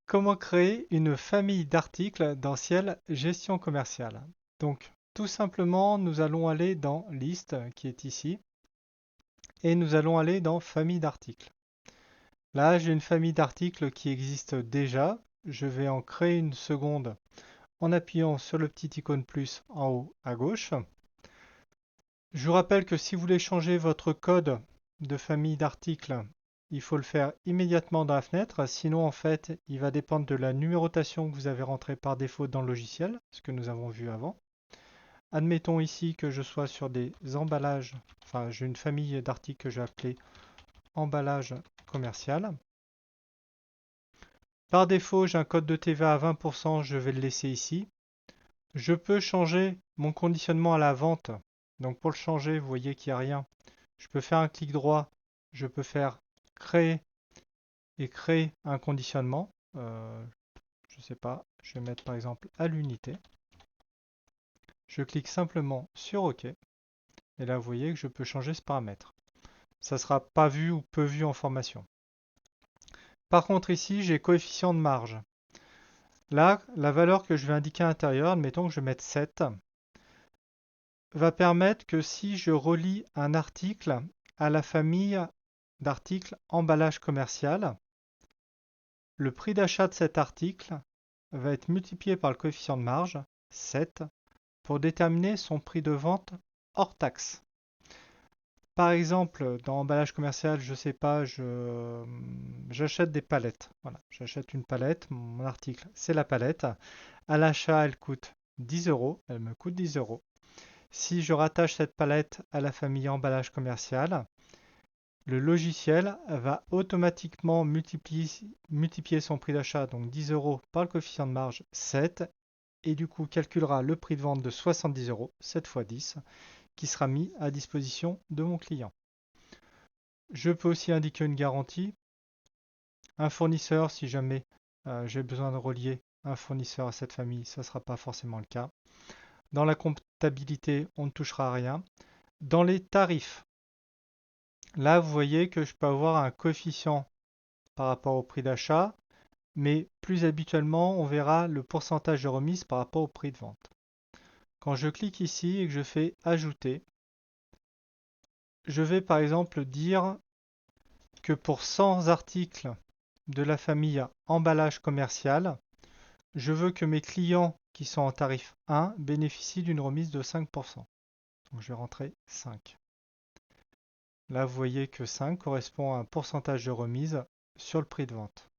Comment créer une famille d'articles dans Ciel Gestion commerciale? Donc, tout simplement, nous allons aller dans Liste, qui est ici, et nous allons aller dans Famille d'articles. Là, j'ai une famille d'articles qui existe déjà. Je vais en créer une seconde en appuyant sur le petit icône plus en haut à gauche. Je vous rappelle que si vous voulez changer votre code de famille d'articles, il faut le faire immédiatement dans la fenêtre, sinon en fait il va dépendre de la numérotation que vous avez rentrée par défaut dans le logiciel, ce que nous avons vu avant. Admettons ici que je sois sur des emballages, enfin j'ai une famille d'articles que je vais appeler emballage commercial. Par défaut j'ai un code de TVA à 20%, je vais le laisser ici. Je peux changer mon conditionnement à la vente. Donc pour le changer, vous voyez qu'il n'y a rien. Je peux faire un clic droit, je peux faire créer et créer un conditionnement. Je ne sais pas, je vais mettre par exemple à l'unité. Je clique simplement sur OK. Et là, vous voyez que je peux changer ce paramètre. Ça ne sera pas vu ou peu vu en formation. Par contre, ici, j'ai coefficient de marge. Là, la valeur que je vais indiquer à l'intérieur, admettons que je mette 7, va permettre que si je relie un article à la famille d'articles emballage commercial, le prix d'achat de cet article va être multiplié par le coefficient de marge, 7, pour déterminer son prix de vente hors taxe. Par exemple, dans emballage commercial, je ne sais pas, j'achète des palettes. Voilà, j'achète une palette, mon article, c'est la palette. À l'achat, elle coûte 10 euros, elle me coûte 10 euros. Si je rattache cette palette à la famille emballage commercial, le logiciel va automatiquement multiplier son prix d'achat, donc 10 euros, par le coefficient de marge 7, et du coup calculera le prix de vente de 70 euros, 7 fois 10, qui sera mis à disposition de mon client. Je peux aussi indiquer une garantie, un fournisseur si jamais j'ai besoin de relier un fournisseur à cette famille, ça ne sera pas forcément le cas. Dans la comptabilité, on ne touchera à rien. Dans les tarifs, là vous voyez que je peux avoir un coefficient par rapport au prix d'achat, mais plus habituellement, on verra le pourcentage de remise par rapport au prix de vente. Quand je clique ici et que je fais ajouter, je vais par exemple dire que pour 100 articles de la famille emballage commercial, je veux que mes clients qui sont en tarif 1 bénéficient d'une remise de 5%. Donc je vais rentrer 5. Là, vous voyez que 5 correspond à un pourcentage de remise sur le prix de vente.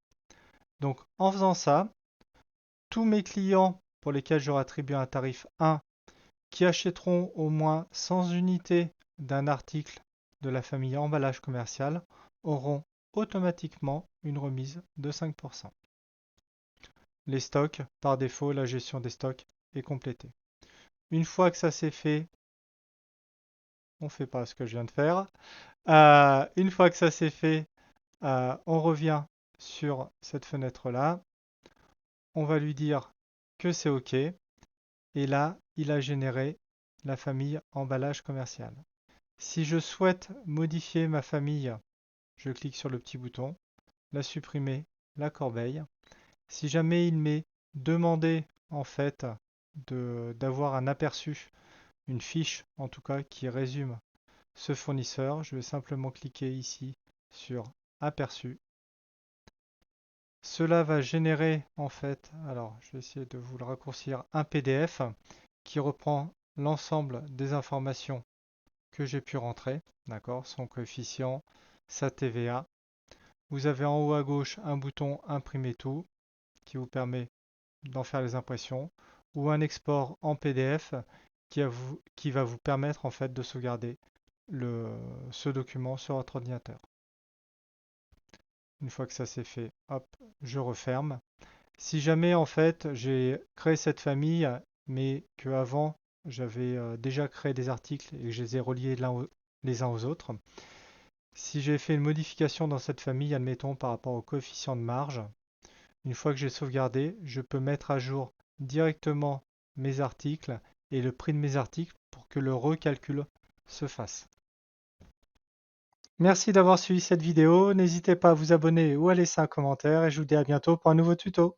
Donc en faisant ça, tous mes clients pour lesquels j'aurai attribué un tarif 1 qui achèteront au moins 100 unités d'un article de la famille emballage commercial auront automatiquement une remise de 5%. Les stocks, par défaut, la gestion des stocks est complétée. Une fois que ça c'est fait, on ne fait pas ce que je viens de faire. Une fois que ça c'est fait, on revient sur cette fenêtre-là. On va lui dire que c'est OK. Et là, il a généré la famille emballage commercial. Si je souhaite modifier ma famille, je clique sur le petit bouton, la supprimer, la corbeille. Si jamais il m'est demandé en fait d'avoir un aperçu, une fiche en tout cas qui résume ce fournisseur, je vais simplement cliquer ici sur aperçu. Cela va générer en fait, alors je vais essayer de vous le raccourcir, un PDF qui reprend l'ensemble des informations que j'ai pu rentrer, d'accord, son coefficient, sa TVA. Vous avez en haut à gauche un bouton imprimer tout qui vous permet d'en faire les impressions ou un export en PDF qui va vous permettre en fait de sauvegarder ce document sur votre ordinateur. Une fois que ça c'est fait, hop, je referme. Si jamais en fait j'ai créé cette famille mais que avant j'avais déjà créé des articles et que je les ai reliés les uns aux autres, si j'ai fait une modification dans cette famille, admettons par rapport au coefficient de marge, une fois que j'ai sauvegardé, je peux mettre à jour directement mes articles et le prix de mes articles pour que le recalcul se fasse. Merci d'avoir suivi cette vidéo. N'hésitez pas à vous abonner ou à laisser un commentaire et je vous dis à bientôt pour un nouveau tuto.